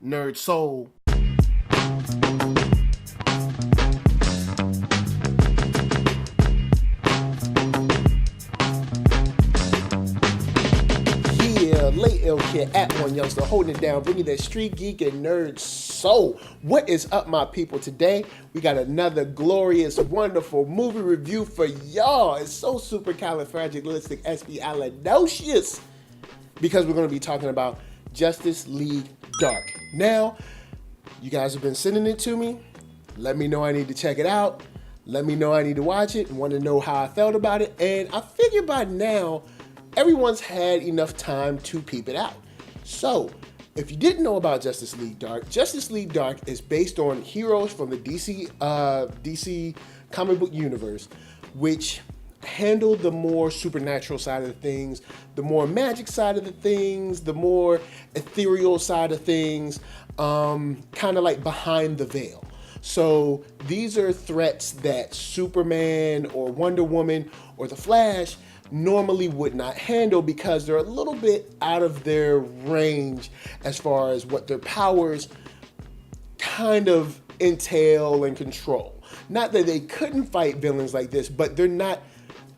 NERDSoul. Yeah, late L Kid at OneYoungsta, holding it down, bringing that StreetGEEK and NERDSoul. What is up, my people? Today, we got another glorious, wonderful movie review for y'all. It's so supercalifragilisticexpialidocious because we're going to be talking about Justice League Dark. Now, you guys have been sending it to me. Let me know I need to check it out. Let me know I need to watch it and want to know how I felt about it. And I figure by now, everyone's had enough time to peep it out. So, if you didn't know about Justice League Dark is based on heroes from the DC comic book universe, which handle the more supernatural side of things, the more magic side of the things, the more ethereal side of things, kind of like behind the veil. So these are threats that Superman or Wonder Woman or the Flash normally would not handle because they're a little bit out of their range as far as what their powers kind of entail and control. Not that they couldn't fight villains like this, but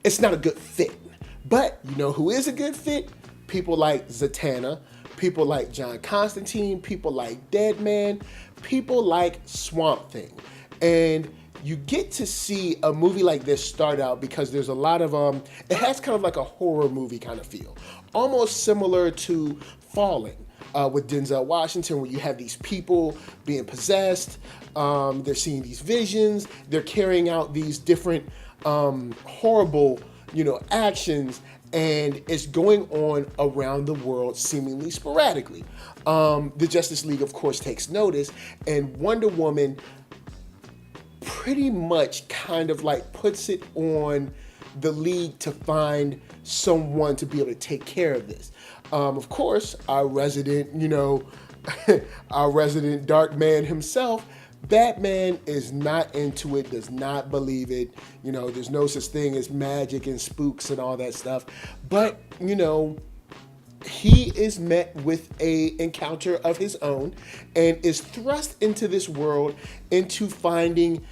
it's not a good fit. But you know who is a good fit? People like Zatanna, people like Constantine, people like Deadman, people like Swamp Thing. And you get to see a movie like this start out because there's a lot of, it has kind of like a horror movie kind of feel. Almost similar to Falling with Denzel Washington, where you have these people being possessed, they're seeing these visions, they're carrying out these different horrible, actions, and it's going on around the world seemingly sporadically. The Justice League, of course, takes notice, and Wonder Woman pretty much kind of like puts it on the League to find someone to be able to take care of this. Of course, our resident, our resident dark man himself, Batman, is not into it, does not believe it. There's no such thing as magic and spooks and all that stuff. But, he is met with a encounter of his own and is thrust into this world into finding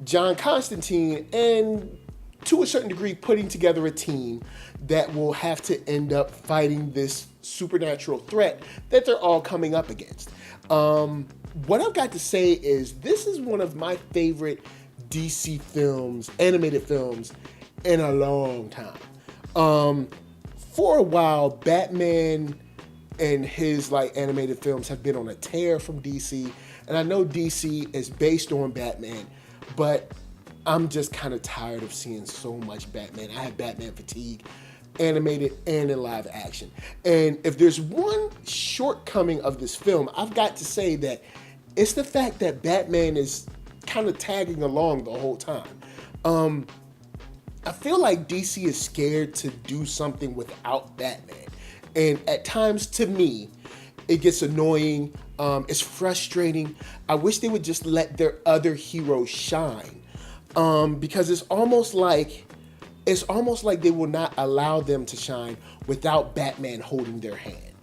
John Constantine and, to a certain degree, putting together a team that will have to end up fighting this supernatural threat that they're all coming up against. What I've got to say is this is one of my favorite DC films, animated films, in a long time. For a while, Batman and his animated films have been on a tear from DC, and I know DC is based on Batman, but I'm just kind of tired of seeing so much Batman. I have Batman fatigue, animated and in live action. And if there's one shortcoming of this film, I've got to say that it's the fact that Batman is kind of tagging along the whole time. I feel like DC is scared to do something without Batman. And at times, to me, it gets annoying. It's frustrating. I wish they would just let their other heroes shine. Because it's almost like they will not allow them to shine without Batman holding their hand.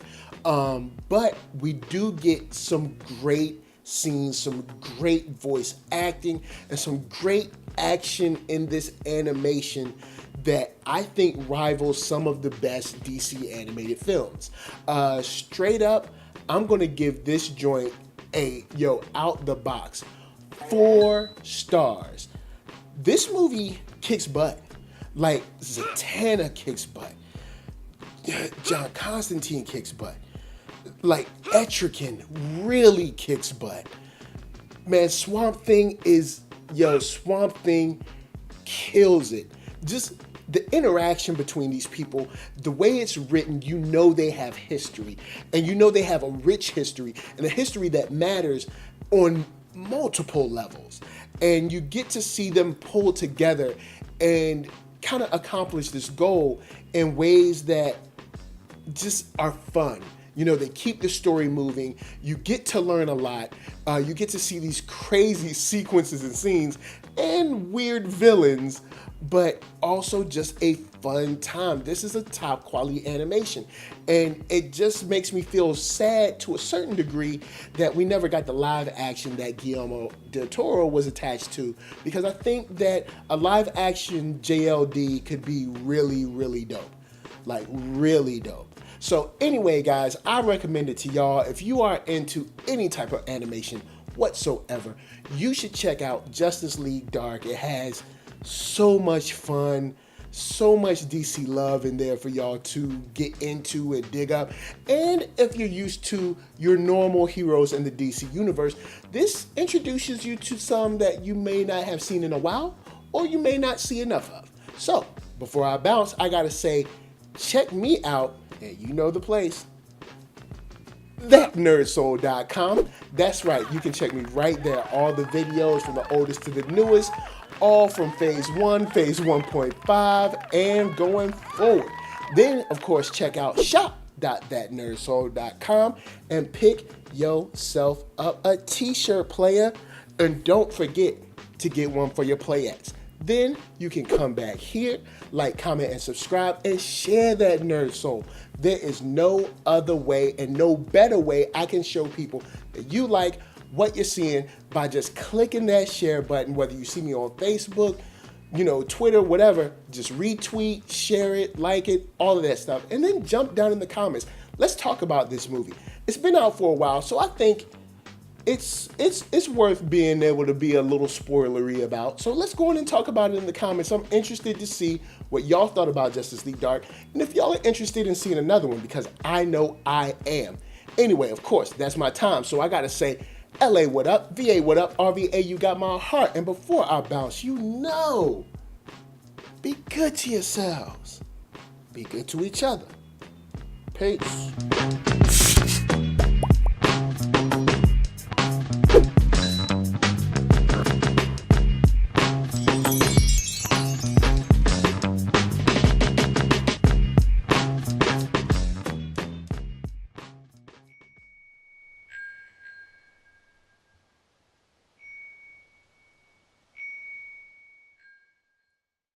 But we do get some great scenes, some great voice acting, and some great action in this animation that I think rivals some of the best DC animated films. Straight up, I'm gonna give this joint out the box, 4 stars. This movie kicks butt. Like, Zatanna kicks butt. John Constantine kicks butt. Like, Etrigan really kicks butt. Man, Swamp Thing kills it. Just the interaction between these people, the way it's written, they have history. And they have a rich history, and a history that matters on multiple levels. And you get to see them pull together and kind of accomplish this goal in ways that just are fun. You know, they keep the story moving. You get to learn a lot. You get to see these crazy sequences and scenes and weird villains, but also just a fun time. This is a top quality animation. And it just makes me feel sad to a certain degree that we never got the live action that Guillermo del Toro was attached to, because I think that a live action JLD could be really, really dope. Like really dope. So anyway, guys, I recommend it to y'all. If you are into any type of animation whatsoever, you should check out Justice League Dark. It has so much fun, so much DC love in there for y'all to get into and dig up. And if you're used to your normal heroes in the DC universe, this introduces you to some that you may not have seen in a while, or you may not see enough of. So before I bounce, I gotta say, check me out, and you know the place, ThatNERDSoul.com. That's right, you can check me right there. All the videos from the oldest to the newest, all from phase 1, phase 1.5, and going forward. Then, of course, check out shop.thatnerdsoul.com and pick yourself up a t-shirt, player. And don't forget to get one for your playettes. Then you can come back here, like, comment, and subscribe, and share that nerd soul. There is no other way and no better way I can show people that you like what you're seeing by just clicking that share button, whether you see me on Facebook, you know, Twitter, whatever. Just retweet, share it, like it, all of that stuff. And then jump down in the comments. Let's talk about this movie. It's been out for a while, so I think it's worth being able to be a little spoilery about. So let's go in and talk about it in the comments. I'm interested to see what y'all thought about Justice League Dark, and if y'all are interested in seeing another one, because I know I am. Anyway, of course, that's my time, so I gotta say, LA, what up? VA, what up? RVA, you got my heart. And before I bounce, you know, be good to yourselves. Be good to each other. Peace.